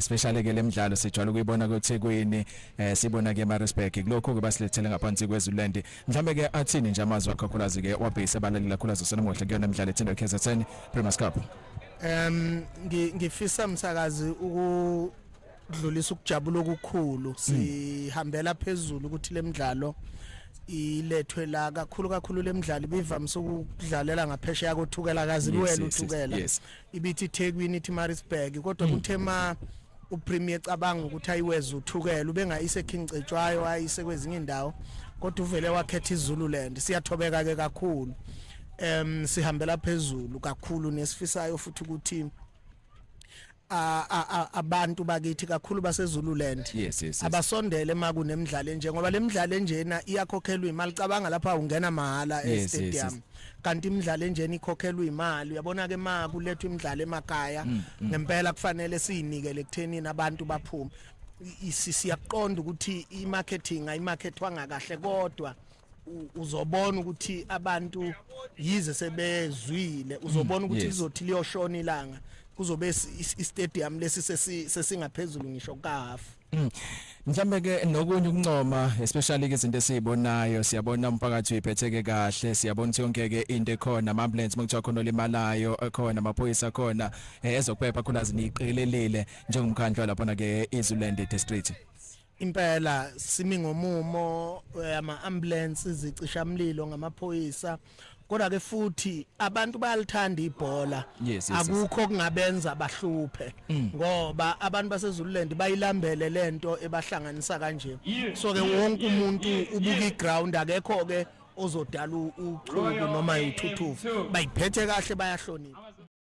especially ke lemidlalo sijwayele ukuyibona kweThekwini sibona ke Maritzburg kulokho ke basilethele ngaphansi kweZululand mhlambe ke athini nje amazwi akakhulazi ke wabhayisa abalaleli kakhulazi sonamuhla kuyona imidlalo ethindwa KZN Premier Cup. Ngifisa umsakazi ukudlulisa ukujabula okukhulu sihambela phezulu ukuthi lemidlalo ilethwe la kakhulu lemidlalo bivamise ukudlalela ngaphesheya kothukela kazi liwela uthukela ibithi Thekwini ithi Maritzburg kodwa kuthema uPremier cabanga ukuthi ayiweza uthukela ubengayise King Cetshwayo ayise kwezinye indawo kodwa uvele wakhetha iZululand siyathobeka ke kakhulu sihambela phezulu kakhulu nesifisayo futhi ukuthi abantu bakithi kakhulu baseZululand abasondele makunemidlalo njengoba lemidlalo enjena iyakhokhelwa imali cabanga lapha ungena mahala e-stadium kanti imidlalo enjena ikhokhelwa imali uyabona ke kulethwa imidlalo emakhaya ngempela kufanele siyinikele ekutheni abantu baphuma siyaqonda ukuthi imarketing ayimarketwanga kahle kodwa uzobona ukuthi abantu yize sebezwile uzobona ukuthi lizothi liyoshona ilanga kuzobe i-stadium lesi sesingaphezulu ngisho kahafu. Mhlambe ke nokunye ukuncoma especially ke izinto esizibonayo siyabona umphakathi uyiphetheke kahle siyabona ukuthi yonke ke into ekhona ama ambulance mokuthiwa khona olimalayo ekhona amaphoyisa khona ezokuphepha khulazi niqelelele njengomkhandlu lapha na ke iZululand district. Impela simi ngomumo ama ambulance izicishamlilo ngamaphoyisa kodwa ke futhi abantu bayalithanda ibhola akukho kungabenza bahluphe ngoba abantu baseZululand bayilambele lento ebahlanganisa kanje so ke wonke umuntu ubuka iground akekho ke ozodala uchuku noma uthuthuva bayiphethe kahle bayahlonipha.